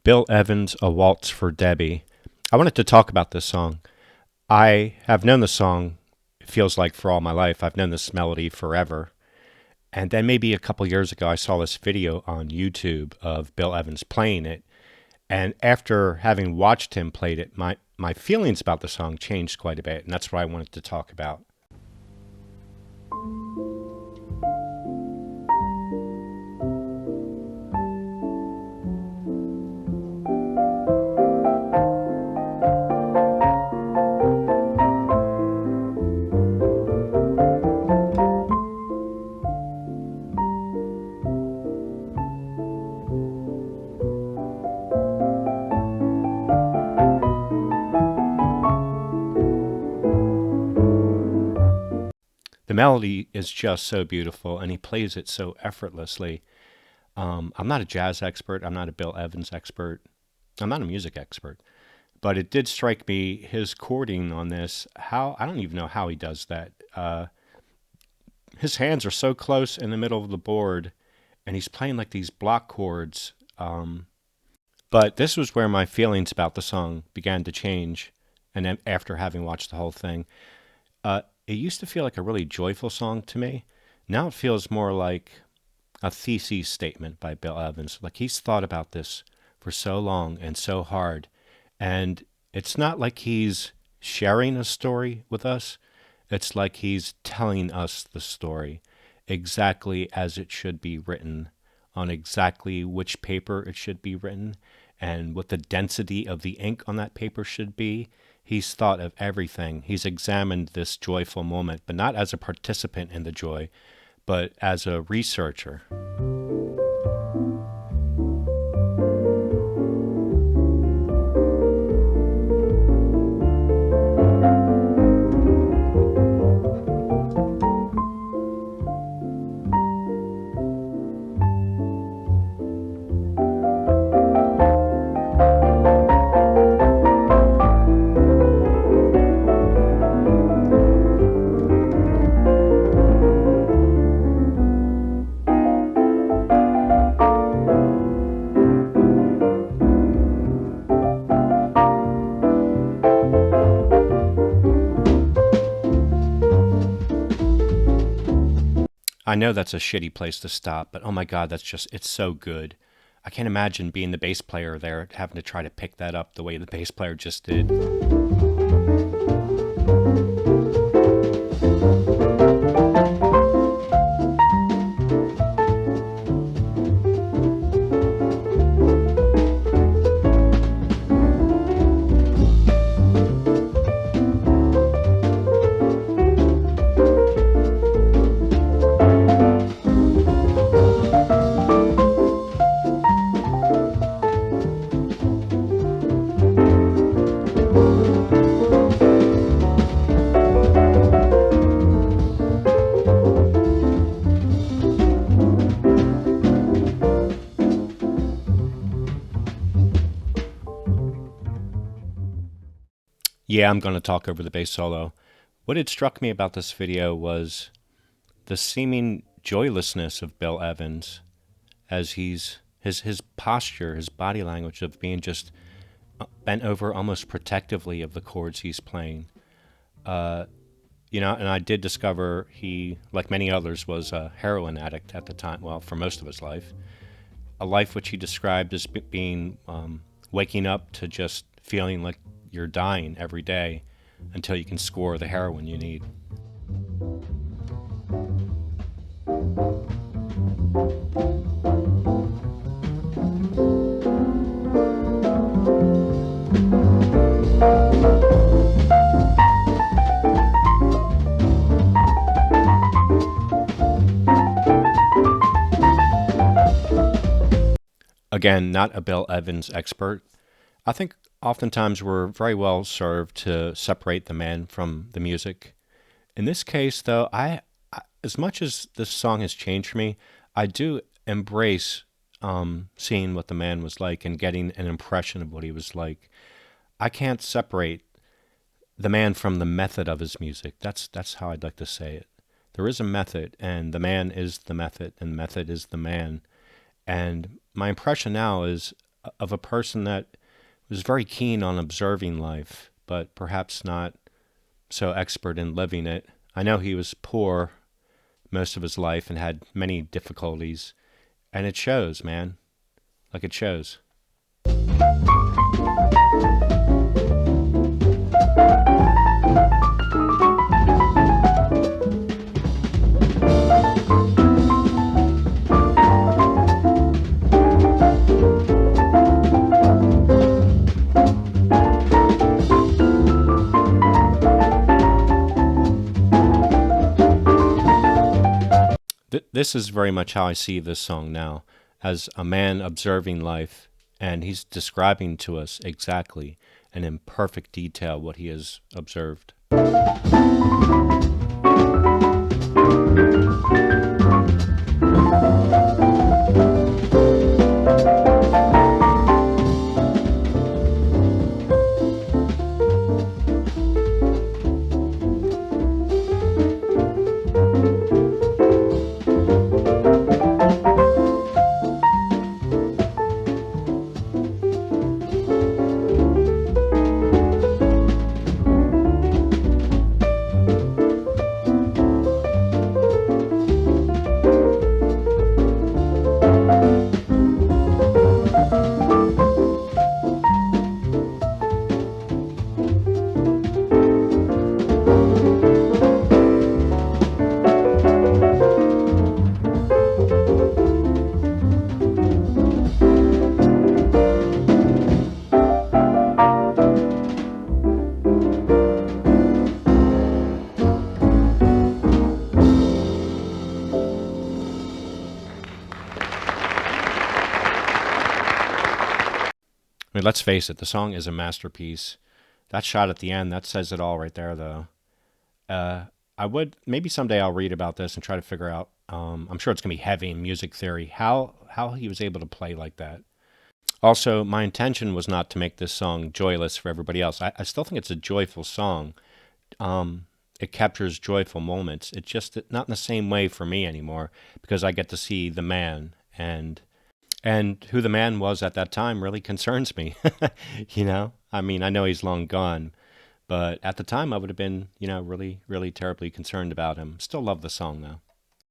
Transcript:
Bill Evans, A Waltz for Debbie. I wanted to talk about this song. I have known the song, it feels like for all my life. I've known this melody forever. And then maybe a couple years ago, I saw this video on YouTube of Bill Evans playing it. And after having watched him play it, my feelings about the song changed quite a bit. And that's what I wanted to talk about. The melody is just so beautiful, and he plays it so effortlessly. I'm not a jazz expert. I'm not a Bill Evans expert. I'm not a music expert. But it did strike me his chording on this. How I don't even know how he does that. His hands are so close in the middle of the board, and he's playing like these block chords. But this was where my feelings about the song began to change, and then after having watched the whole thing. It used to feel like a really joyful song to me. Now it feels more like a thesis statement by Bill Evans. Like he's thought about this for so long and so hard. And it's not like he's sharing a story with us. It's like he's telling us the story exactly as it should be written, on exactly which paper it should be written, and what the density of the ink on that paper should be. He's thought of everything. He's examined this joyful moment, but not as a participant in the joy, but as a researcher. I know that's a shitty place to stop, but oh my God, it's so good. I can't imagine being the bass player there, having to try to pick that up the way the bass player just did. Yeah, I'm going to talk over the bass solo. What had struck me about this video was the seeming joylessness of Bill Evans as his posture, his body language of being just bent over almost protectively of the chords he's playing. And I did discover he, like many others, was a heroin addict at the time, well, for most of his life. A life which he described as being waking up to just feeling like you're dying every day until you can score the heroin you need. Again, not a Bill Evans expert. I think oftentimes we're very well served to separate the man from the music. In this case, though, as much as this song has changed for me, I do embrace seeing what the man was like and getting an impression of what he was like. I can't separate the man from the method of his music. That's how I'd like to say it. There is a method, and the man is the method, and the method is the man. And my impression now is of a person that was very keen on observing life, but perhaps not so expert in living it. I know he was poor most of his life and had many difficulties, and it shows, man. Like it shows. This is very much how I see this song now, as a man observing life, and he's describing to us exactly and in perfect detail what he has observed. I mean, let's face it, the song is a masterpiece. That shot at the end, that says it all right there, though. I would, maybe someday I'll read about this and try to figure out, I'm sure it's going to be heavy in music theory, how he was able to play like that. Also, my intention was not to make this song joyless for everybody else. I still think it's a joyful song. It captures joyful moments. It's just not in the same way for me anymore because I get to see the man, and who the man was at that time really concerns me. You know, I mean, I know he's long gone, but at the time I would have been, really, really terribly concerned about him. Still love the song though.